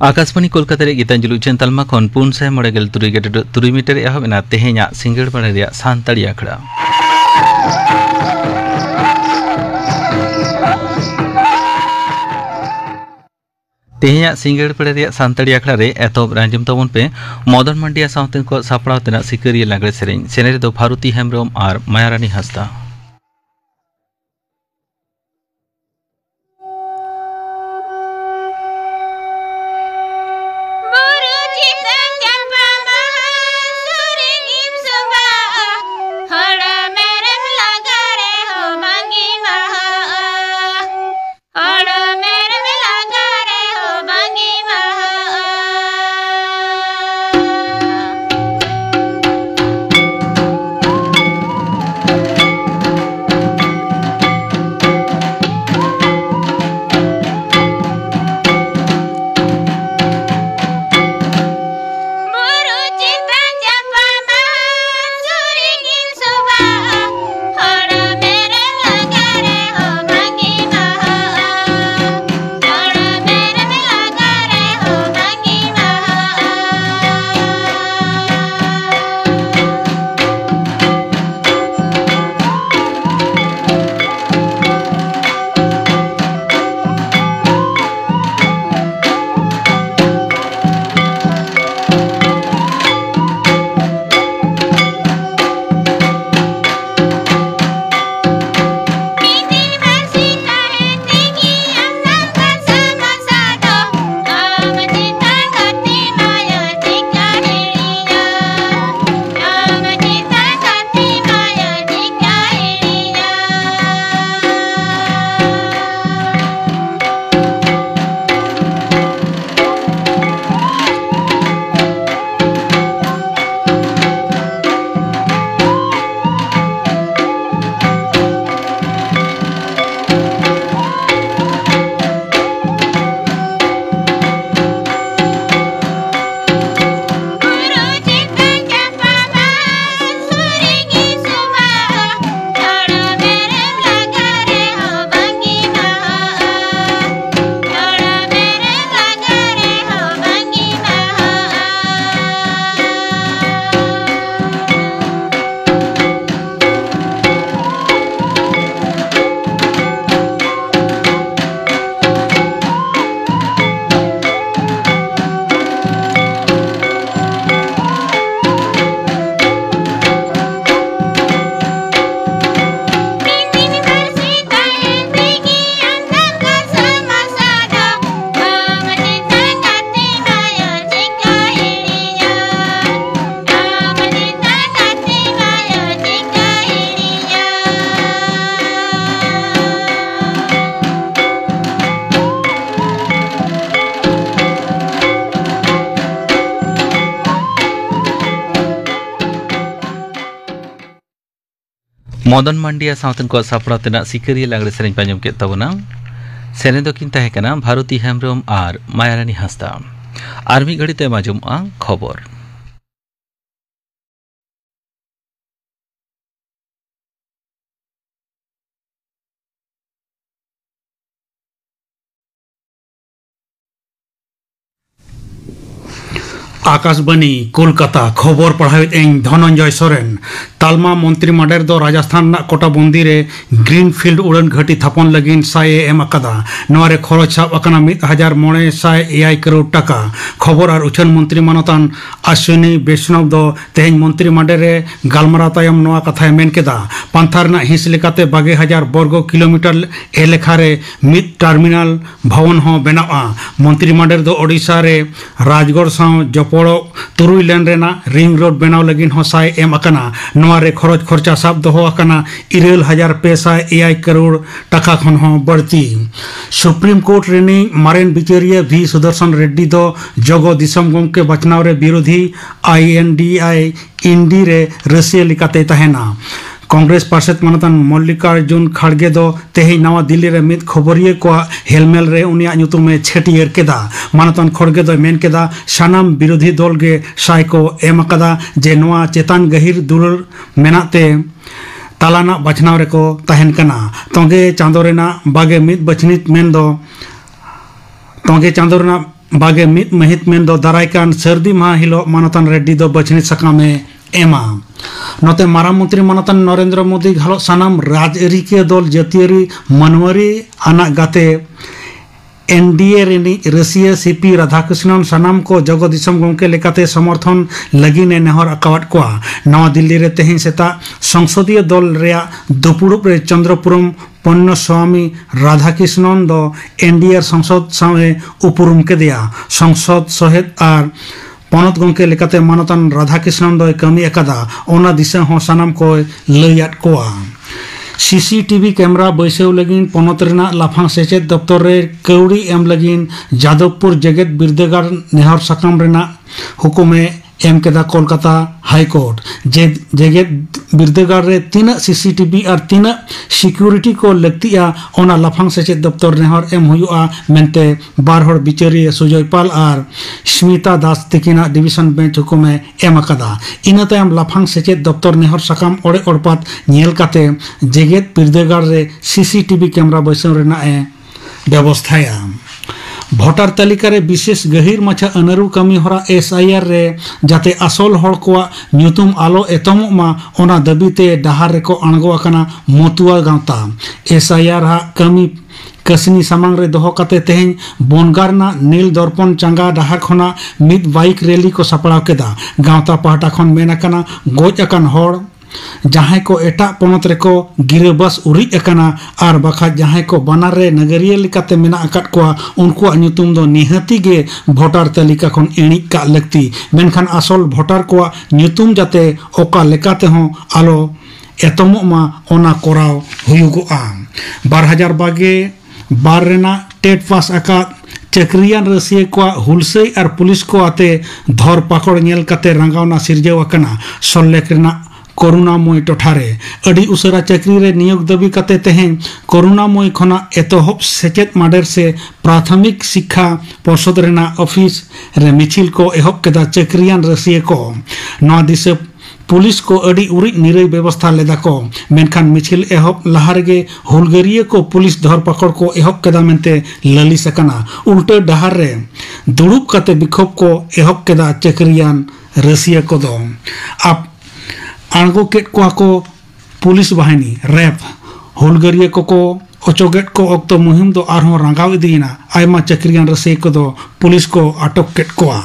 आकाशवाणी कोलकाता रे गीतांजलि चेंतालमा खन 493 मीटर एहबना तेहेኛ सिंगड़ बड़ा रे सानताड़ी आखड़ा तेहेኛ सिंगड़ बड़ा रे सानताड़ी आखड़ा रे एतोब रांजम तबन पे मदन मंडिया सावते को सापड़ाव तेना सिकरिया लागड़े सेरेñ सेनेरे दो भारती हेम्ब्रम और मायारानी हंसदा मदन मंडिया सावतन को सापड़ा तेना सिकरिया लागड़े सेरेñ पांजम के तबना सेने दो किन ताहे कना भारती हेम्ब्रम और मायारानी हंसदा आर्मी घड़ीते माजूम खबर आकाशवाणी कोलकाता खबर पढ़ावित धनंजय सोरेन तालमा मंत्री मंडल दो राजस्थान कोटा बंदी रे ग्रीनफील्ड उड़न घाटी थापन लगिन साय एम अकादा नोरे खरच साब अकना 1900 करोड़ टाका खबर और उछन मंत्री मानतान अश्विनी वैष्णव दो तेहेñ मंत्री मंडल रे गालमाराव तायम नोआ कथा मेन केदा पांथार ना हिस लेकाते 22,000 वर्ग किलोमीटर एलेखा रे मिद टर्मिनल भवन हो बनावा मंत्री मंडल दो ओडिशा रे राजगढ़ साव जपो तुरुई लेन रेना रिंग रोड बनाव लगिन हो साय एम अकना नोआरे खरच खर्चा साब दो अकना 13,500 करोड़ टाका खन हो बढ़ती सुप्रीम कोर्ट रेनी मारेन बिचारिया भी सुदर्शन रेड्डी दो जगो दिसम गमके बचनाव रे विरोधी INDI इंडी रे रसिया लिकाते तहेना कांग्रेस पार्षद मानतान मल्लिकार्जुन खड़गे दो तेही नवा दिल्ली रे मिद खबरिये को हेलमेल रे उनिया ᱧᱩᱛᱩᱢᱮ छेटियर केदा मानतान खड़गे दो मेन केदा सानाम विरोधी दल गे साय को एम अकदा जे नवा चेतान गहिर दुलर मेनाते तालाना बचनाव रेको तहन कना तोगे चांदो रेना बागे मिद बचनित मेन दो तोगे चांदो रेना बागे मित महित मेन दो दारायकान सर्दी माह हिलो मानतान रेड्डी दो बचनी सकामे एमा नोते मारा मंत्री मानतान नरेंद्र मोदी घालो सानाम राजआरी के दल जातीयारी मनवरी आना गाते एनडीए रेनी रसिया सीपी राधाकृष्णन सानाम को जगदीशम गोंके लेकाते समर्थन लगिने नेहर अकावट कोआ नवा दिल्ली रे तेहिं सेता संसदीय दल रेया दुपुड़ुप रे चंद्रपुरम पन्न स्वामी राधाकृष्णन दो एनडीए संसद सामे उपरुम के दिया संसद सहित आर पनत गोंके लेकाते मानतान राधाकृष्णन दो कमी अकादा ओना दिशा हो सानाम को लैयात कोआ सीसीटीवी कैमरा बैसेव लगिन पनत रेना लाफांग सेचेद दफ्तर रे कौड़ी एम लगिन जादवपुर जेगेत बिरदेगार नेहर साकाम रेना हुकुमे एम केदा कोलकाता हाईकोर्ट जेगेत बिरदेगार रे तीन सीसीटीवी और तीन सिक्योरिटी को लगतिया ओना लाफांग सेचेद दफ्तर नेहर एम हुआ मेनते बारहड़ बिचारी सुजयपाल और स्मिता दास तिकिना डिविशन बेंच हुकुमे एम अकादा इना तायम लाफांग सेचेद दफ्तर नेहर साकाम ओड़े ओड़पात नेल काते जेगेत बिरदेगार रे सीसीटीवी कैमरा बैसव रेना ए व्यवस्थाया भोटार तालिका रे विशेष गहिर माछा अनरु कमी हरा एसआईआर रे जाते आसल हड़ कोआ ᱧᱩᱛᱩᱢ आलो एतमो मा ओना दबीते डहार रे को अणगो अकना मोतुआ गांवता एसआईआर हा कमी कसनी सामांग रे दोहो काते तेहें बोनगारना नील दर्पण चांगा डहार खना मिद बाइक रैली को सपड़ाव केदा गांवता पहाटा खन मेन अकना गोज अकन हड़ जहां को एटा पनत रेको गिरबस उरिज अकना आर बखा जहां को बनार रे नगरिया लिकाते मेना अकट कोआ उनको ᱧᱩᱛᱩᱢ दो निहती गे भोटार तालिका खन एणी का लगती मेनखान असल भोटार को ᱧᱩᱛᱩᱢ जाते ओका लेकाते हो आलो एतमो मा ओना कोराव हुयुगोआ 2022 रेना टेट पास अका चक्रियान रसिया को हुलसई और पुलिस को आते धर पाकड़ नेल काते रंगावना सिरजेव अकना सल्लेक रेना करुणामय टोठारे अड़ी उसरा चक्री रे नियोग दबी काते तेहें करुणामय खना एतोहब सेचेत माडेर से प्राथमिक शिक्षा पर्षद रेना ऑफिस रे मिचिल को एहब केदा चक्रियान रसिया को नवा दिसे पुलिस को अड़ी उरी निरई व्यवस्था लेदा को मेनखान मिचिल एहब लहारगे हुलगरिया को पुलिस धर पकड़ को एहब केदा मेनते लली सकना उल्टे डहार रे दुड़ुब काते विक्षोभ को एहब केदा चक्रियान रसिया को दो आप आंगो केट को पुलिस बाहिनी रैप हुलगरिया को ओचोगेट को ऑक्तो मुहिम दो आरहों रंगाव इदीना आयमा चक्रियान रसिया को दो पुलिस को अटक केट कोआ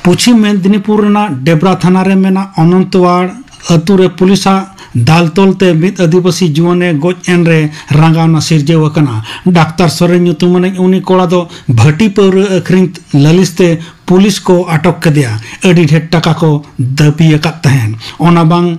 पश्चिम मेदिनीपुर रेना डेबरा थाना रे मेना अनंतवाड़ अतु रे पुलिसा दालतोलते मिद आदिवासी जुआने गोज एन रे रंगावना सिरजेव अकना डाक्तार सोरेन ᱧᱩᱛᱩᱢᱟᱱ उनी कोड़ा दो भटी पौर अखरिंग ललिसते पुलिस को अटक कदिया अड़ी ढेर टाका को दबी अकत तहन ओना बांग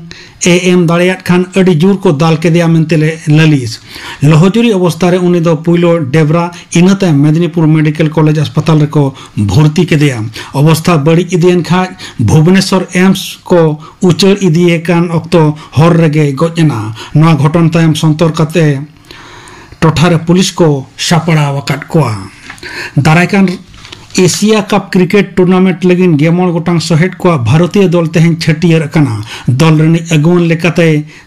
एएम दाड़ियात खान अड़ी जोर को दाल केदिया मेनतेले ललिस लोहजुरी अवस्था रे उनी दो पुइलो डेबरा इनते मेदिनीपुर मेडिकल कॉलेज अस्पताल रे को भर्ती केदिया अवस्था बड़ी इदियन खाज भुवनेश्वर एम्स को उचर इदिये कान अक्तो हर रेगे गजना नवा घटन तायम संतर कते टोठारे पुलिस को सापड़ा वकट कोआ दारायकान एशिया कप क्रिकेट टूर्नामेंट लगिन गेमोल गोटांग सहेट को भारतीय दल तेहें छटियर अकना दल रनी अगुवन लेकाते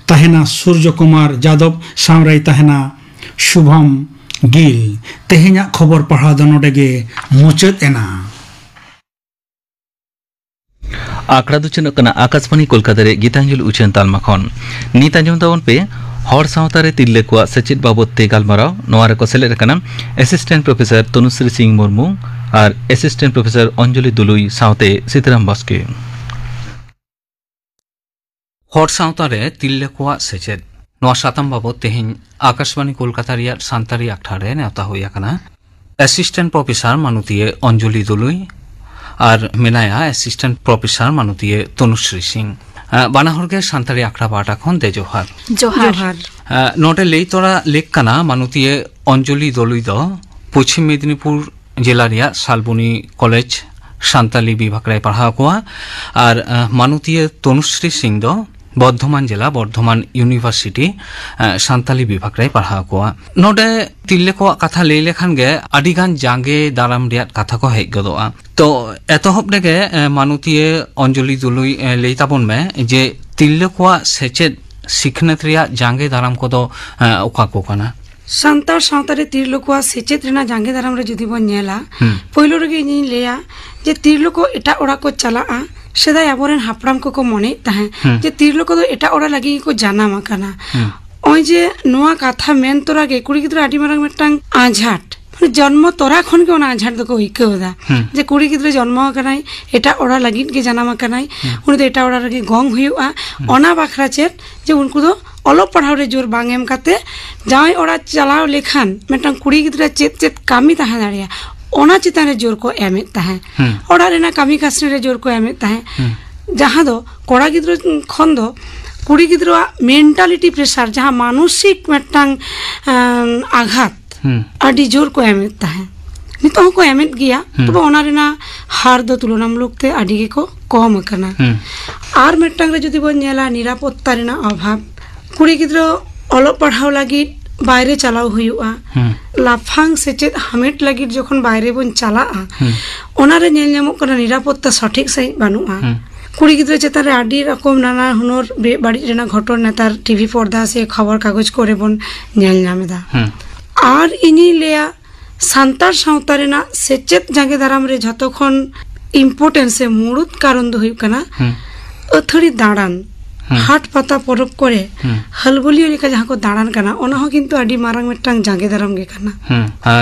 तहेना सूर्य कुमार यादव सामराई तहेना शुभम गिल तेहेना खबर पढ़ा दनोडेगे मुचत एना आंकड़ा दुचन कना आकाशवाणी कोलकाता रे गीतांजलि उचन तालमा खन नीत आंजम ताबन पे हर सावता रे तिल्ले को सचित बाबत ते गालमाराव नोवारे को सेलेद कना असिस्टेंट प्रोफेसर तनुश्री सिंह मुर्मू और असिस्टेंट प्रोफेसर अंजलि दुलुई सावते सीताराम बास्के हर सावता रे तिल्ले को सेचेद नोवा साताम बाबत तेहिं आकाशवाणी कोलकाता रिया सान्तारी आखड़ा रे नेवता हुई अकना असिस्टेंट प्रोफेसर मानुतिये अंजलि दुलुई और मेनाया असिस्टेंट प्रोफेसर मानुतिये तनुश्री सिंह बानाहरगे सान्तारी आखड़ा बाटा खन दे जोहार जोहार नोटे लेई तोरा लेक कना मानुतिये अंजलि दुलुई दो पश्चिम मेदिनीपुर जिला रिया सालबनी कॉलेज सान्ताली विभाग रे पढ़ा कोआ और मानुतिये तनुश्री सिंह दो बर्धमान जिला बर्धमान यूनिवर्सिटी सान्ताली विभाग रे पढ़ा कोआ नोडे तिल्ले को कथा ले लेखान गे आदिगान जांगे दाराम रियात कथा को हेज गदोआ तो एतहब देगे मानुतिये अंजलि दुलुई लेताबन में जे तिल्ले को सेचेद सिखनेत रिया जांगे दाराम को दो ओका को कना ᱥᱟᱱᱛᱟᱲ ᱥᱟᱶᱛᱟ ᱨᱮ ᱛᱤᱨᱞᱟᱹ ᱠᱚᱣᱟᱜ ᱥᱮᱪᱮᱫ ᱨᱮᱱᱟᱜ ᱡᱟᱸᱜᱮ ᱫᱟᱨᱟᱢ ᱨᱮ ᱡᱩᱫᱤ ᱵᱚᱱ ᱧᱮᱞᱟ ᱯᱳᱭᱞᱳ ᱨᱮᱜᱮ ᱤᱧᱤᱧ ᱞᱟᱹᱭᱟ ᱡᱮ ᱛᱤᱨᱞᱟᱹ ᱠᱚ ᱮᱴᱟᱜ ᱚᱲᱟᱜ ᱠᱚ ᱪᱟᱞᱟᱜᱼᱟ ᱥᱮᱫᱟᱭ ᱟᱵᱚᱨᱮᱱ ᱦᱟᱯᱲᱟᱢ ᱠᱚᱠᱚ ᱢᱚᱱᱮᱭᱮᱫ ᱛᱟᱦᱮᱸ ᱡᱮ ᱛᱤᱨᱞᱟᱹ ᱠᱚᱫᱚ ᱮᱴᱟᱜ ᱚᱲᱟᱜ ᱞᱟᱹᱜᱤᱫ ᱜᱮᱠᱚ ᱡᱟᱱᱟᱢ ᱟᱠᱟᱱᱟ ᱱᱚᱜᱼᱚᱭ ᱡᱮ ᱱᱚᱣᱟ ᱠᱟᱛᱷᱟ ᱢᱮᱱ ᱛᱚᱨᱟ ᱜᱮ ᱠᱩᱲᱤ ᱜᱤᱫᱽᱨᱟᱹ ᱟᱹᱰᱤ ᱢᱟᱨᱟᱝ ᱢᱤᱫᱴᱟᱝ ᱟᱸᱡᱷᱟᱴ ᱡᱚᱱᱢᱚ ᱛᱚᱨᱟ ᱠᱷᱚᱱ ᱜᱮ ᱚᱱᱟ ᱟᱸᱡᱷᱟᱴ ᱫᱚᱠᱚ ᱟᱹᱭᱠᱟᱹᱣ ᱮᱫᱟ ᱡᱮ ᱠᱩᱲᱤ ᱜᱤᱫᱽᱨᱟᱹ ᱡᱚᱱᱢᱚ ᱟᱠᱟᱱᱟᱭ ᱮᱴᱟᱜ ᱚᱲᱟᱜ ᱞᱟᱹᱜᱤᱫ ᱜᱮ ᱡᱟᱱᱟᱢ ᱟᱠᱟᱱᱟᱭ ᱩᱱᱤ ᱫᱚ ᱮᱴᱟᱜ ᱚᱲᱟᱜ ᱨᱮᱜᱮ ᱜᱚᱝ ᱦᱩᱭᱩᱜᱼᱟ ᱚᱱᱟ ᱵᱟᱠᱷᱨᱟ ᱪᱮᱫ ᱡᱮ ᱩᱱᱠᱩ ᱫᱚ ᱚᱞᱚᱜ ᱯᱟᱲᱦᱟᱣ ᱨᱮ ᱡᱳᱨ ᱵᱟᱝ ᱮᱢ ᱠᱟᱛᱮ ᱡᱟᱶᱟᱭ ᱚᱲᱟᱜ ᱪᱟᱞᱟᱣ ᱞᱮᱠᱷᱟᱱ ᱢᱤᱫᱴᱟᱝ ᱠᱩᱲᱤ ᱜᱤᱫᱽᱨᱟᱹ ᱪᱮᱫ ᱠᱟᱹᱢᱤ ᱛᱟᱦᱮᱸ ᱫᱟᱲᱮᱭᱟᱜᱼᱟ ᱚᱱᱟ ᱪᱮᱛᱟᱱ ᱨᱮ ᱡᱳᱨ ᱠᱚ ᱮᱢᱮᱫ ᱛᱟᱦᱮᱸ ᱚᱲᱟᱜ ᱨᱮᱱᱟᱜ ᱠᱟᱹᱢᱤ ᱠᱟᱹᱥᱱᱤ ᱨᱮ ᱡᱳᱨ ᱠᱚ ᱮᱢᱮᱫ ᱛᱟᱦᱮᱸ ᱡᱟᱦᱟᱸ ᱫᱚ ᱠᱚᱲᱟ ᱜᱤᱫᱽᱨᱟᱹ ᱠᱷᱚᱱ ᱫᱚ ᱠᱩᱲᱤ ᱜᱤᱫᱽᱨᱟᱹᱣᱟᱜ ᱢᱮᱱᱴᱟᱞᱤᱴᱤ ᱯᱨᱮᱥᱟᱨ ᱡᱟᱦᱟᱸ ᱢᱟᱱᱚᱥᱤक ᱢᱤᱫᱴᱟᱝ আঘাত ᱟᱹᱰি ᱡᱳর ᱠᱚ ᱮᱢᱮᱫ ᱛᱟᱦᱮᱸ ᱱᱤᱛᱚᱜ ᱦᱚᱸᱠᱚ ᱮᱢᱮᱫ ᱜᱮᱭᱟ ᱛᱚᱵᱮ ᱚᱱᱟ ᱨᱮᱱᱟᱜ ᱦᱟᱨ ᱫᱚ ᱛᱩᱞᱚᱱᱟᱢᱩᱞᱚᱠ ᱛᱮ ᱟᱹᱰᱤ ᱜᱮᱠᱚ ᱠᱚᱢ ᱟᱠᱟᱱᱟ ᱟᱨ ᱢᱤᱫᱴᱟᱝ ᱨᱮ ᱡᱩᱫᱤ ᱵᱚᱱ ᱧᱮᱞᱟ ᱱᱤᱨᱟᱯᱚত্তা ᱨᱮᱱᱟᱜ ᱚᱵᱷᱟᱵ ᱠᱩᱲি ᱜᱤᱫᱽᱨᱟᱹ ᱚᱞᱚᱜ ᱯᱟᱲᱦᱟᱣ ᱞᱟᱹᱜᱤᱫ বাইরে চালাও ᱦᱩᱭᱩᱜᱼᱟ লাফাং সেচেদ হামেট ᱞᱟᱹᱜᱤᱫ ᱡᱚᱠᱷᱚᱱ বাইরে ᱵᱚᱱ ᱪᱟᱞᱟᱜᱼᱟ ᱚᱱᱟᱨᱮ ᱧᱮᱞ ᱧᱟᱢᱚᱜ ᱠᱟᱱᱟ ᱱᱤᱨᱟᱯᱚত্তা সঠিক ᱥᱟᱺᱦᱤᱡ ᱵᱟᱹᱱᱩᱜᱼᱟ ᱠᱩᱲᱤ ᱜᱤᱫᱽᱨᱟᱹ ᱪᱮᱛᱟᱱ ᱨᱮ ᱟᱹᱰᱤ ᱨᱚᱠᱚᱢ ᱱᱟনা ᱦᱩᱱᱟᱹᱨ ᱵᱟᱹᱲᱤᱡ ᱨᱮᱱᱟᱜ ᱜᱷᱚᱴᱚᱱ ᱱᱮᱛᱟᱨ ᱴᱤভি ᱯᱚর্দᱟ ᱥᱮ খবর কাগজ করে ᱵᱚᱱ ᱧᱮᱞ ᱧᱟᱢ ᱮᱫᱟ ᱟᱨ ᱤᱧᱤᱧ ᱞᱟᱹᱭᱟ ᱥᱟᱱᱛᱟᱲ ᱥᱟᱶᱛᱟ ᱨᱮᱱᱟᱜ ᱥᱮᱪᱮᱫ ᱡᱟᱸᱜᱮ ᱫᱟᱨᱟᱢ ᱨᱮ ᱡᱷᱚᱛᱚ ᱠᱷᱚᱱ ᱤম্ᱯᱚর্ᱴᱮন্ট ᱥᱮ ᱢᱩᱲᱩᱫ ᱠᱟᱨᱚᱱ ᱫᱚ ᱦᱩᱭᱩᱜ ᱠᱟᱱᱟ ᱟᱹᱛᱷᱟᱹᱲᱤ ᱫᱟᱬᱟᱱ हाट पाता परब करे हलबलियो लेका जहां को दाड़ान कना ओना हो किंतु अडी मारंग मिटटांग जागे दाराम गे कना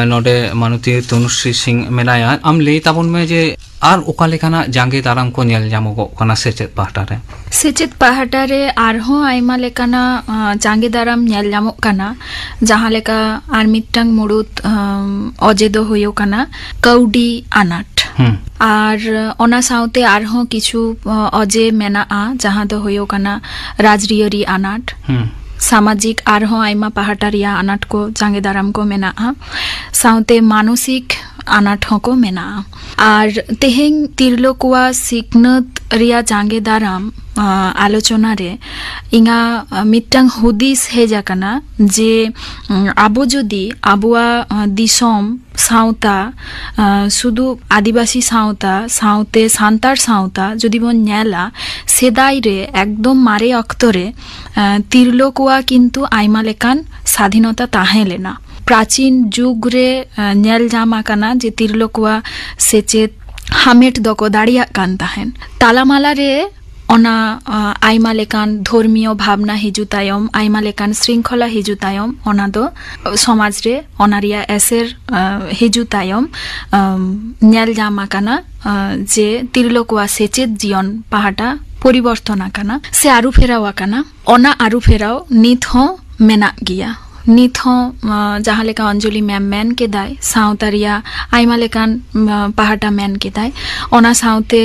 नोडे मानुती तनुश्री सिंह मेनाया आम ले ताबन में जे आर ओका लेकाना जागे दाराम को नेल जामोगो कना सेचेत पाहटा रे सेचेत पाहटा रे आरहो आइमा लेकाना जागे दाराम नेल जामोग कना जहां लेका आर मिटटांग मुड़ुत अजे दो होयो कना कौडी आनाट আর অনা সাউতে আরহো কিছু অজে মেনাআ যাহা দ হইও কানা রাজরিয়রি আনাট সামাজিক আরহো আইমা পাহাটারিয়া আনাট কো জাঙ্গে দারাম কো মেনাআ সাউতে মানসিক আনাট হকো মেনাআ আর তেহেং তিরলোকুয়া সিকনত রিয়া জাঙ্গে দারাম আলোচনা রে ইঙা মিটটাং হুদিস হেজা কানা যে আবো যদি আবুয়া দিসম সাউতা শুধু আদিবাসী সাউতা সাউতে সান্তার সাউতা যদি বন নেলা সেদাই রে একদম মারে অক্তরে তিরলোকুয়া কিন্তু আইমা লেকান স্বাধীনতা তাহেলেনা প্রাচীন যুগ রে নেল জামা কানা যে তিরলোকুয়া সেচেত হামেট দকো দাঁড়িয়া কান তাহেন তালামালা রে অনা আইমা লেকান ধর্মীয় ভাবনা হিজু তায়ম আইমা লেকান শৃঙ্খলা হিজু তায়ম অনা দো সমাজ রে অনারিয়া এসের হিজু তায়ম নেল জামা কানা যে তিরলোকুয়া সেচেত জীবন পাহাটা পরিবর্তন আকানা সে আরু ফেরাও আকানা অনা আরু ফেরাও নিথ মেনা গিয়া निथ जहाँ लेका अंजलि मैम मैन के दाय साउतारिया आइमा लेकान पाहाटा मैन के दाय ओना साउते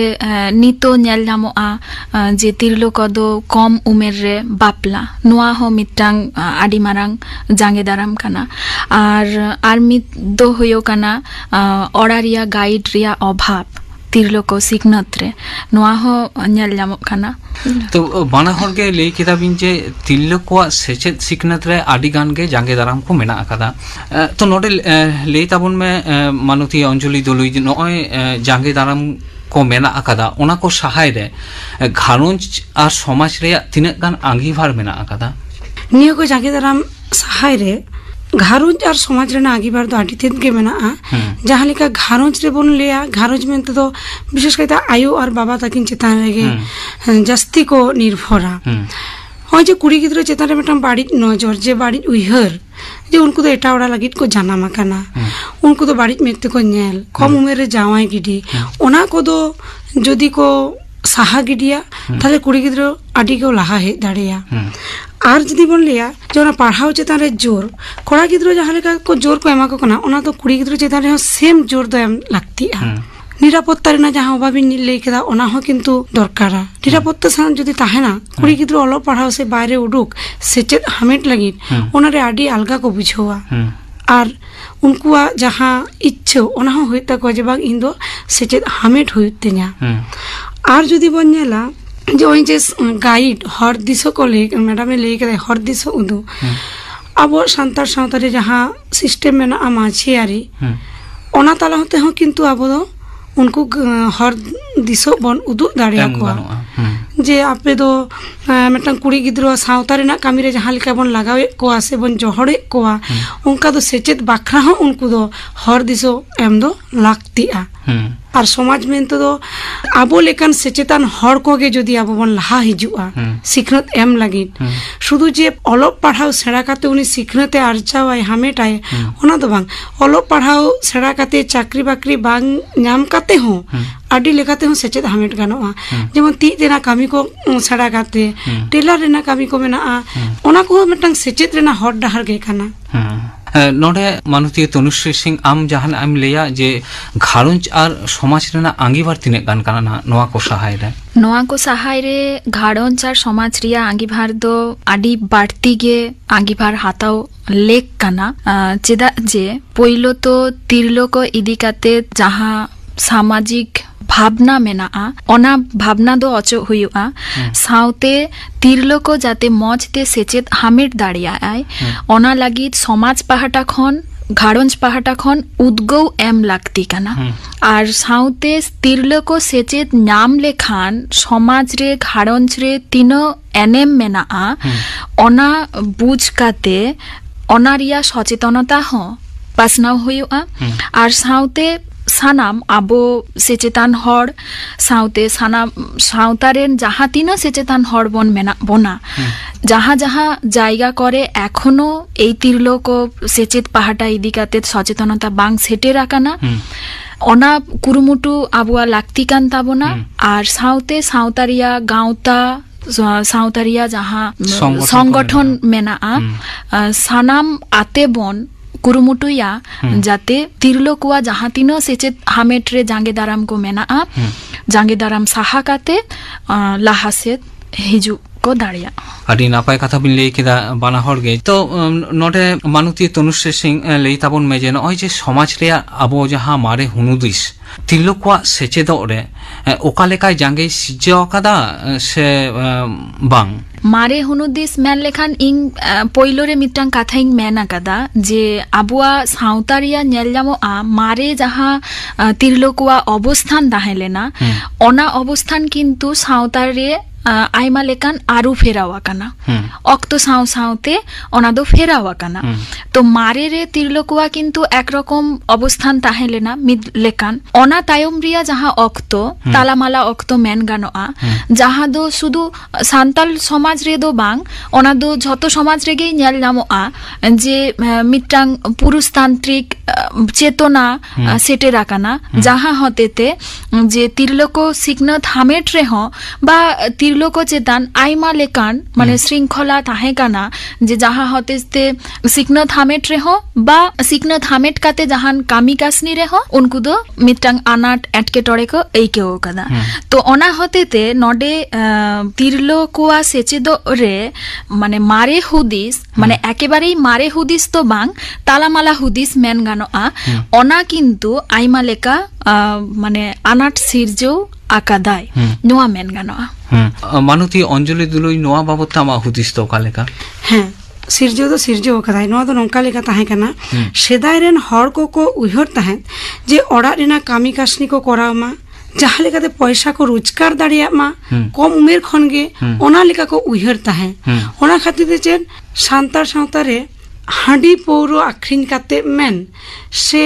नितो नेल जामोआ जे तिरलो कदो कम उमेर रे बापला नुआ हो मिटांग आडी मारांग जांगे दाराम काना आर मित दो होयो काना ओड़ारिया गाइड रिया अभाव तिरलोको सिकनत रे नुआ हो नेल जामो काना तो बाना हर के ले किताब जे तिरलोको सेचेत सिकनत रे आडी गान के जांगे दाराम को मेना आकादा तो नोडे ले ताबन में मानुती अंजलि दोलुई नय जांगे दाराम को मेना आकादा ओना को सहाय रे घारंज आर समाज रे तिनाक गान आंगीभार मेना आकादा नियो को जांगे दाराम सहाय रे घारंज और समाज रे आंगीभार दो आडी तेद के मेना जहां लेका घारंज रे बन लिया घारंज में तो विशेष करते आयु और बाबा तकिन चेतान रे जस्ती को निर्भरा होय जे कुड़ी गिद्रो चेतान रे मिटम बाड़ी नजर जे बाड़ी उइहर जे उनको तो एटा ओड़ा लगित को जानामा काना उनको तो बाड़ी मेते को नेल कम उमेर रे जावाई गिडी ओना को दो जदी को साहा गिडिया ताले कुड़ी गिद्रो आडी को लाहा हे दाड़िया আর যদি বললিয়া যে ওনা পড়াও চেতান রে জোর কোড়া গিদ্রো যাহা লেকা কো জোর কো এমা কো না ওনা তো কুড়ি গিদ্রো চেতান রে সেম জোর দ এম লাগতি নিরাপত্তা রে না যাহা অভাবী নিলে কেদা ওনা হ কিন্তু দরকার নিরাপত্তা সান যদি তাহে না কুড়ি গিদ্রো অল পড়াও সে বাইরে উডুক সেচেত হামেট লাগি ওনারে আডি আলগা কো বুঝোয়া আর উনকুয়া যাহা ইচ্ছে ওনা হ হইতা কো যে বাগ ইন্দো সেচেত হামেট হইতে না আর যদি বন্যালা जो जे गाइड हर दिशो को ले मैडम ले के हर दिशो उदु अब सान्तार सावतारे जहाँ सिस्टम में ना आमाची आरी ओना ताला होते हो किंतु अब उनको हर दिशो बन उदु दाड़िया को जे आपे दो मिटन कुड़ी गिद्रो सावता रेना कामी रे जहां लेका बन लगावे को से बन जोहड़े को उनका दो सेचेत बाखरा हो उनको दो हर दिसो एम दो लागतिया और समाज में तो आबो लेकन सचेतन हर को गे जदि आबो बन लहा हिजुआ सिखनत एम लगी शुधु जे अलग पढ़ाओ सेड़ा काते उनी सिखनते आरचावाय हामेटाय ओना दो बांग अलग पढ़ाओ सेड़ा काते चाकरी बाकरी बांग नाम काते हो आडी लेकाते हो सचेत हामेट गानोआ जेमन ती देना कामी को सेड़ा काते टेलर रेना कामी को मेना ओना को मिटन सचेत रेना हर डहर गे काना नोडे मानुती तनुश्री सिंह आम जहान आम लेया जे घारंज और समाज रेना आंगीबार तिने गान काना नोआ को सहाय रे नोआ को सहाय रे घारंज और समाज रिया आंगीबार दो आडी बाड़ती गे आंगीबार हाताओ लेक काना चेदा जे पोइलो तो तिरलो को इदी काते जहां सामाजिक भावना मेना ओना भावना दो अचो हुआ साउते तिरलो को जाते मौजते सेचेत हामिट दाड़िया आय ओना लगी समाज पहाटा खन घारंज पहाटा खन उद्गौ एम लागती काना और साउते तिरलो को सेचेत नाम लेखान समाज रे घारंज रे तीनो एनेम मेना ओना बुझ काते ओना रिया सचेतनता हो पासनाव हुआ और साउते सानाम आबो सेचेतान हड़ साउते सानाम साउतारेन जहाँ तीनो सेचेतान हड़ बन मेना बोना जहाँ जहाँ जायगा करे एखोनो एई तिरलो को सेचेत पहाटा इदी काते सचेतनता बांग सेटे राखाना ओना कुरुमुटु आबुआ लाक्ति कान ताबोना और साउते साउतारिया गाँवता साउतारिया जहाँ संगठन मेना सानाम आते बन कुरुमुटुया जाते तिरलो कुआ जहाँ तीनो सेचेत हामेट रे जांगे दाराम को मेना जांगे दाराम साहा काते लाहासेत हिजु को दाड़िया अड़ी नापाय कथा बिन लई केदा बाना हर गे तो नोडे मानुती तनुश्री सिंह लई ताबन मे जे नय जे समाज रे आबो जहाँ मारे हुनुदिस तिरलो कुआ सेचेदो रे ओका लेकाय जांगे सिजो कादा से बांग मारे हुनुदिस मेन लेखान इंग पोइलो रे मिटांग कथा इंग मेना कदा जे आबुआ साउतारिया नेलजामो मारे जहाँ तिरलोकुआ अवस्थान दाहेलेना ओना अवस्थान किन्तु साउतार रे आइमा लेकान आरु फेरावा काना अक्तो साउ साउते ओना दो फेरावा काना तो मारे रे तिरलोकुआ किन्तु एक रकम अवस्थान ताहेलेना मिद लेकान ओना तायम रिया जहाँ अक्तो तालामाला अक्तो मेन गानोआ जहाँ दो शुधु सान्ताल समाज रे दो बांग ओना दो झतो समाज रे गे नेल नामोआ जे मिटांग पुरुषतांत्रिक चेतना सेटे राकाना जहाँ हतेते जे तिरलोको सिकनत हामेट रे हो बा तिरलोको चेतान आइमा लेकान माने श्रृंखला ताहे काना जे जहाँ हतेते सिकनत हामेट रे हो बा सिकनत हामेट काते जहां कामी कासनी रे हो उनको दो मिटांग आनाट एटके टोड़े को एके हो कदा तो ओना हतेते नोडे तिरलोकुआ सेचेदो रे माने मारे हुदिस माने एकेबारेई मारे हुदिस तो बांग तालामाला हुदिस मेन गानोआ ओना किन्तु आइमा लेका माने आनाट सिरजो आकादाय नोआ मेन गानोआ मानुती अंजलि दुलुई नोआ बाबत मा हुदिस तो कालेका हैं सिरजो तो सिरजो कदाय नोआ तो नोंका लेका ताहे कना सेदाय रेन हर को उयहर ताहे जे ओड़ा रेना कामी कासनी को करामा जहाँ लेकाते पैसा को रोजगार दाड़िया मा कम उमेर खन गे ओना लेका को उयहर ताहे ओना खातिर चेन सान्तार सावता रे हांडी पौरो आखरिन काते मेन से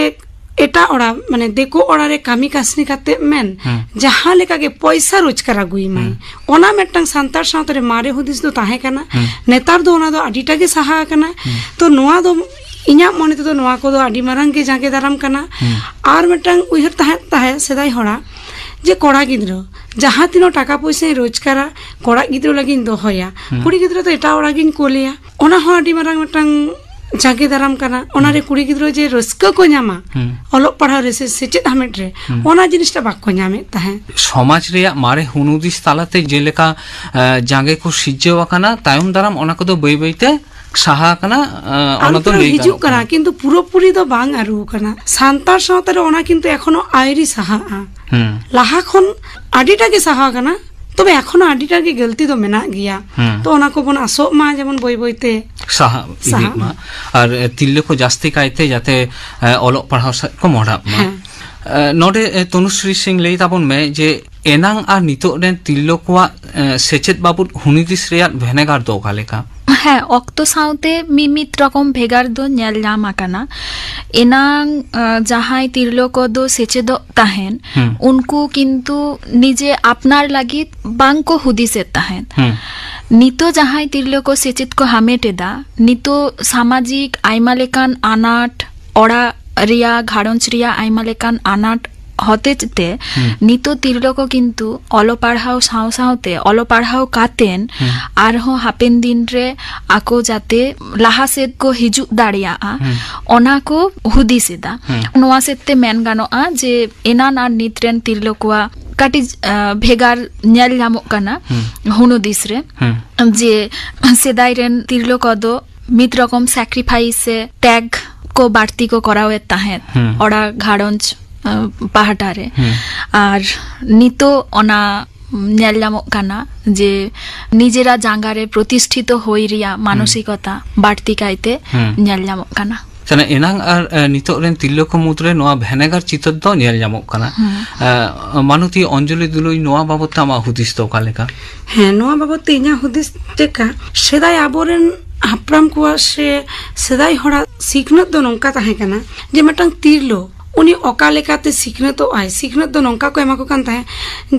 एटा ओड़ा माने देखो ओड़ा रे कामी कासनी काते मेन जहाँ लेका के पैसा रोजगार आगुई माई ओना मेटंग सान्तार सावता रे मारे हुदिस दो ताहे कना नेतार दो ओना दो आडिटा गे सहा कना तो नोआ दो इन्या मने तो नोआ को दो आडी मारंग के जाके दाराम कना आर मेटंग उयहर ताहे सेदाय होड़ा जे कोड़ा गिद्रो जहाँ तीनो टाका पैसा रोजगारा कोड़ा गिद्रो लगिन दोहया कुड़ी गिद्रो तो एटा ओड़ा गिन कोलिया ओना हो आडी मारंग मेटंग जागे दाराम कना ओना रे कुड़ी गिद्रो जे रस्का को न्यामा अलग पढ़ा रे सेचेत हामेट रे ओना जिनिसटा बाक्को न्यामे ताहे समाज रे मारे हुनुदिस तालाते जेलेका जागे को सिज्जवा काना तायम दाराम ओना को दो बई बईते साहा काना ओना तो लेई हिजु करा किंतु पुरोपुरी दो बांग आरु कना सान्तार सावता रे ओना किंतु एखोनो आयरी साहा लाहा खन आडिटा के साहा कना तबे एखोनो आडिटा के गलती तो मेना गिया तो ओना को बन आसो मा जेमन बई बईते साहा इदिक मा और तिल्ले को जास्ती कायते जाते ओलो पढ़ाव को मोड़ा मा नोडे तनुश्री सिंह लई ताबन में जे enang ar nito ren tillo kowa sechet babut hunidis reyat bhenegar do okaleka হ্যাঁ অক্ত সাউতে মিমিত রকম ভেগার দো ñel ñam akana enang jahay tirloko do sechedo tahen unku kintu nije apnar lagit bangko hudiset tahen nito jahay tirloko sechet ko hameteda nito samajik aimalekan anat ora Riya ঘাড়ঞ্চ Riya আইমালেকান আনাট হতেতে নিতো তিরলক কিন্তু অলপাড়হাও Sao সাওতে অলপাড়হাও কাতেন আরহ হাপেন দিন রে আকো যাতে লাহাসেদ কো হিজু দাড়িয়া অনাকো হুদিসেদা নোয়া সেতে মেন গানোয়া যে এনান আর নিত্রেন তিরলকুয়া কাটি ভেগার ñel ñamok kana হুনুদিস রে যে সেদাইরেন তিরলকদ মিত রকম স্যাক্রিফাইসে ট্যাগ को बाड़ती को करावे ताहें ओड़ा घाड़ंच पाहाटारे আর নিতো অনা ñel ñamok kana যে নিজেরা জাঙ্গারে প্রতিষ্ঠিত হই রিয়া মানসিকতা বাড়তি কাইতে ñel ñamok kana sana enang ar nito ren tiloko mudre noa bhenegar chitor do ñel ñamok kana manuti অঞ্জলি দুলুই নোয়া বাবদ আমা হুদিস তো কালেকা হ্যাঁ নোয়া বাবদ ইña হুদিস টেকা সেদাই আবরেন হাপ্রাম কুয়া সে সেদাই হড়া সিকনত দো নঙ্কা তাহে কানা যে মিটাং তিরলো उनी ओका लेकाते सिखनतो आय सिखनत दो नंका को एमा को कान ताहे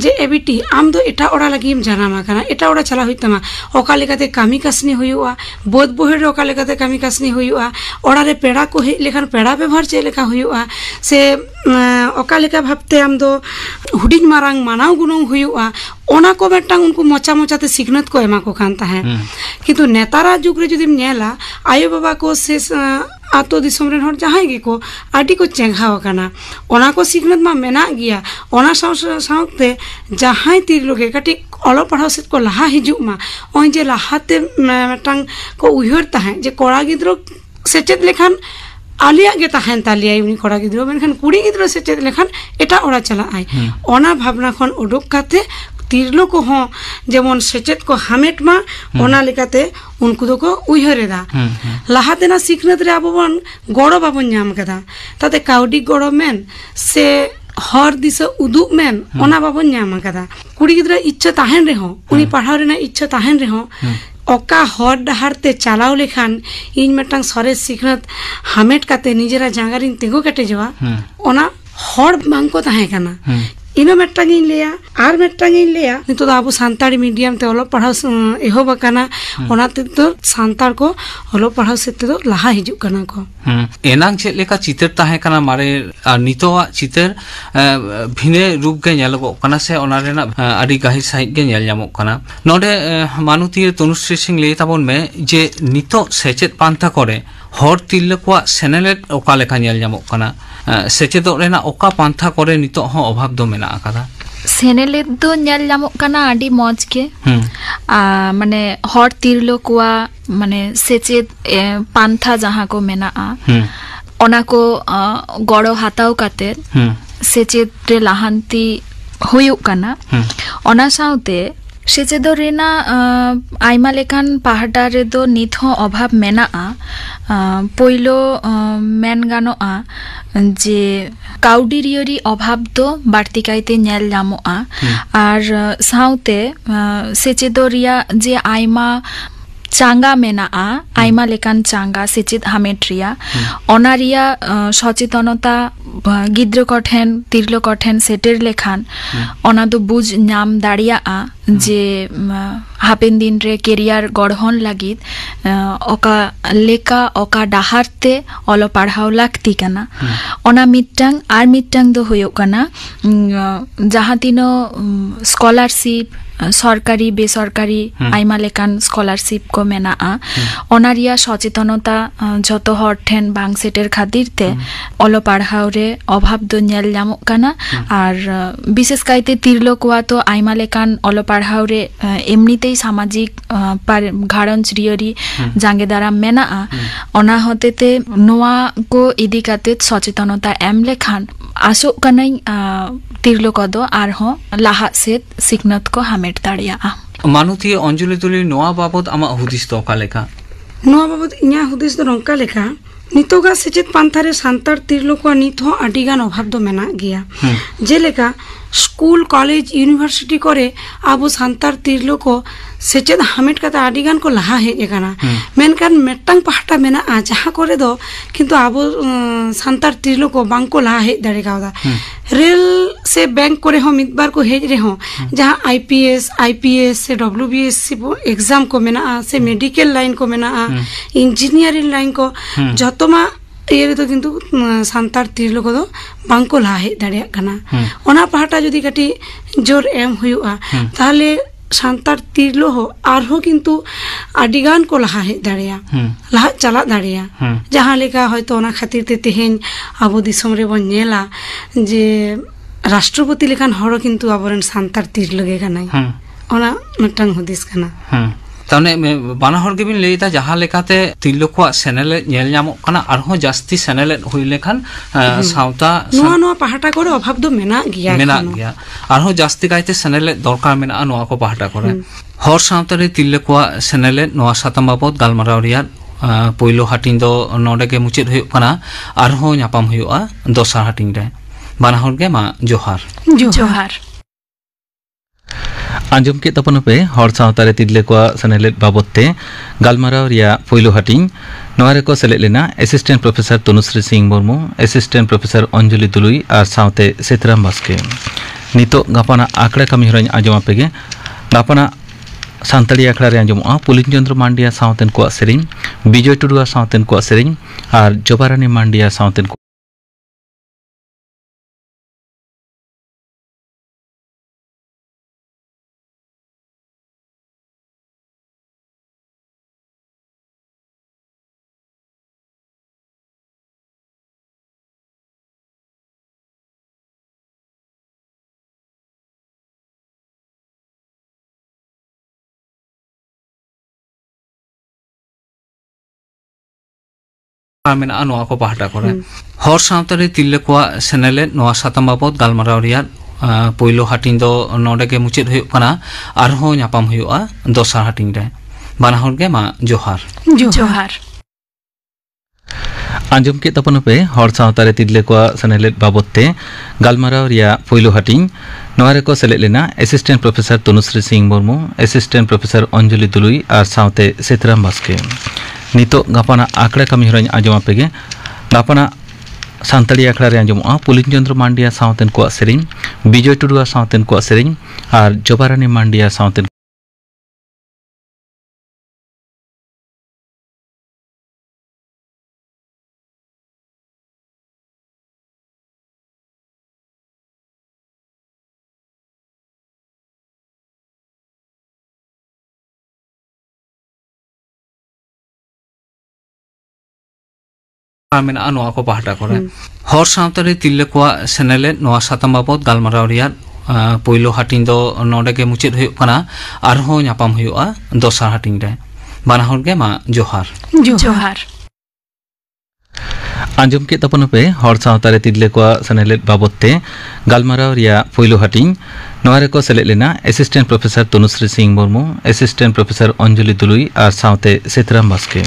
जे एबिटी आम दो एटा ओड़ा लगिम जानामा काना एटा ओड़ा चला हुइतमा ओका लेकाते कामी कासनी हुयुआ बोध बोहेर ओका लेकाते कामी कासनी हुयुआ ओड़ा रे पेड़ा को हे लेखान पेड़ा व्यवहार चे लेखा हुयुआ से ओका लेका भाबते आम दो हुडिज मारांग मानाव गुनों हुयुआ ओना को बेटांग उनको मोचा मोचाते सिखनत को एमा को कान ताहे किंतु नेतारा जुग रे जुदिम नेला आयो बाबा को से आतो दिसम रेन हर जहां गे को आडी को चेंघाव काना ओना को सिखनत मा मेना गिया ओना साउते जहां तीर लोगे काटी अलो पढ़ाव से को लहा हिजु मा ओय जे लहाते मेटांग को उहर ताहे जे कोड़ा गिद्रो सेचेत लेखान आलिया गे ताहेन तालिया उनी कोड़ा गिद्रो मेनखान कुड़ी गिद्रो सेचेत लेखान एटा ओड़ा चला आय ओना भावना खन उडुक काते तीरलो को हो जेमन सेचेत को हामेट मा ओना लेकाते उनको दो को उयहरेदा लाहाते ना सिखनत रे आबोबन गड़ो बाबन नाम कदा ताते काउडी गड़ो मेन से हर दिस उदुक मेन ओना बाबन नाम कदा कुड़ी गिद्रा इच्छा ताहेन रे हो उनी पढ़ाव रे ना इच्छा ताहेन रे हो ओका हर डहारते चलाव लेखान इन मेटांग सरे सिखनत हामेट काते निजेरा जांगारिन तेगो कटे जवा ओना हर बांको ताहे काना इनो मेटांगिन लिया आर मेटांगिन लिया नितो आबो सांताड़ी मीडियम ते ओलो पढ़ाव एहोब काना ओनाते तो सांताड़ को ओलो पढ़ाव सेते तो लाहा हिजु काना को एनांग चे लेका चितर ताहे काना मारे आर नितोआ चितर भिने रूप गे ñelogok काना से ओना रेना आदि गाहि साहित गे ñel ñamok काना नोडे मानुती तनुश्री सिंह ले ताबन में जे नितो सेचेत पांथा करे हर तिल्लकुआ सेनेलेट ओका लेखा ñel ñamok काना सेचेदो रेना ओका पांथा करे नितो हो अभाव दो मेना आकादा सेनेलेट दो ñel ñamok kana आदि मौज के माने हर तिरलोकुआ माने सेचेत पांथा जहां को मेना ओना को गड़ो हाताव काते सेचेत रे लाहांती हुयुक काना ओना साउते सेचेदो रेना आइमा लेकान पाहाटा रे दो नित हो अभाव मेना पइलो मेन गानोआ जे काउडिरियरी अभाव दो बाड़ती काइते ñel ñamोआ आर साउते सेचेदो रिया जे आइमा चांगा मेना आइमा लेकान चांगा सेचेत हामेट्रिया ओनारिया सचेतनता गिद्र कठेन तिरलो कठेन सेटेर लेखान ओना दो बुझ नाम दाड़िया जे हापेन दिन रे केरियर गढ़न लागित ओका लेका ओका डाहारते ओलो पढ़ाव लागती काना ओना मिट्टांग आर मिट्टांग दो होयो काना जहां तीनो स्कॉलरशिप सरकारी बेसरकारी आइमा लेकान स्कॉलरशिप को मेना ओनारिया सचेतनता जतो हर ठेन बांग सेटेर खातिरते ओलो पढ़ाव रे अभाव दो ñel ñamok काना आर विशेष काइते तिरलोकुआ तो आइमा लेकान ओलो पढ़ाव रे एमनितेई सामाजिक घाड़ंच रियरी जांगे दारा मेना ओना होतेते नोआ को इदी काते सचेतनता एम लेखान आसो कनाई तिरलोक दो आर हो लाहा सेत सिखनत को हामेट दाड़िया मानुती अंजलि तुली नोआ बाबद आमा हुदिस तो का लेखा नोआ बाबद इña हुदिस दो नंका लेखा नितोगा सेचेत पांथारे सांतार तिरलोक नित हो आडिगान अभाव दो मेना गिया जेलेका स्कूल कॉलेज यूनिवर्सिटी करे आबो सांतार तिरलो को सेचेद हामेट कता आडिगान को लहा हेज एकाना मेनकान मेट्टांग पहाटा मेना आ जहां करे दो किंतु आबो सांतार तिरलो को बांग को लहा हेज दाड़े कावदा रेल से बैंक करे हो मिदबार को हेज रे हो जहां आईपीएस से डब्ल्यूबीएससी एग्जाम को मेना आ से मेडिकल लाइन को मेना आ इंजीनियरिंग लाइन को जतमा ये तो किंतु सांतार तिरलो को दो बांको लहा हेज दाड़े कना ओना पहाटा जदि काटी जोर एम हुयुआ ताहले सांतार तिरलो हो आरहो किंतु आडिगान को लहा हेज दाड़ेया लहा चला दाड़ेया जहां लेका होयतो ओना खातिर ते तेहेन आबो दिसम रे बन नेला जे राष्ट्रपति लेखान हरो किंतु आबोरेन सांतार तिरलो गे कनाई ओना मिदटांग हुदिस कना ताने बाना हर गेबिन लेता जहां लेकाते तिरलो को चैनल नेल नामो कना आरहो जास्ती चैनल हुई लेखान साउता नुआ नुआ पहाटा करे अभाव दो मेना गया आरहो जास्ती कायते चैनल दरकार मेना नुआ को पहाटा करे हर साउता रे तिरलो को चैनल नुआ साताम बाबत गालमाराव रिया पहिलो हाटिंग दो नोडे के मुचित हुई कना आरहो न्यापाम हुआ दोसार हाटिंग रे बाना हर गे मा जोहार आंजम के तपन पे हर सावतारे तिरले को सनेलेट बाबते गालमाराव रिया पहिलो हाटिंग नोआरे को सेलेट लेना assistant professor Tanushree Singh Murmu assistant professor Anjali Dului और सावते सेतराम बास्के नितो गापाना आकड़ा कमी हरन आंजम पेगे गापाना सानताड़ी आखड़ा रे आंजमआ पुलिन चंद्र मांडिया सावतेन को सेरिंग विजय टुडुआ सावतेन को सेरिंग और जोबारानी मांडिया सावतेन को मेना नुआ को पहाटा करे हर साउता रे तिरलो को चैनल नुआ साताम बाबत गालमाराव रिया पहिलो हाटिंग दो नोडे के मुचित हुई कना आरहो न्यापाम हुआ दोसार हाटिंग रे बाना हर गे मा जोहार आंजम के तपन पे हर सावतारे तिरले को चैनल बाबते गालमाराव रिया पहिलो हाटिंग नोआरे को सेलेट लेना assistant professor Tanushree Singh Murmu assistant professor Anjali Dului और सावते सेतराम बास्के नितो गापाना आकड़ा कमी हरन आंजम पेगे गापाना सानताड़ी आखड़ा रे आंजमआ पुलिन चंद्र मांडिया सावतेन को सेरिंग विजय टुडुआ सावतेन को सेरिंग और जोबारानी मांडिया सावतेन मेना नुआ को पहाटा करे हर साउता रे तिरलो को चैनल नुआ साताम बाबत गालमाराव रिया पहिलो हाटिंग दो नोडे के मुचित हुई कना आरहो न्यापाम हुआ दोसार हाटिंग रे बाना हर गे मा जोहार आंजम के तपन पे हर सावतारे तिरले को चैनल बाबते गालमाराव रिया पहिलो हाटिंग नोआरे को सेलेट लेना assistant professor Tanushree Singh Murmu assistant professor Anjali Dului और सावते सेतराम बास्के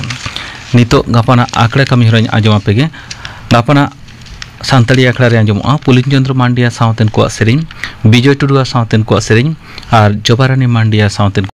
नितो गापाना आकड़ा कमी हरन आंजम पेगे गापाना सानताड़ी आखड़ा रे आंजमआ पुलिन चंद्र मांडिया सावतेन को सेरिंग विजय टुडुआ सावतेन को सेरिंग और जोबारानी मांडिया सावतेन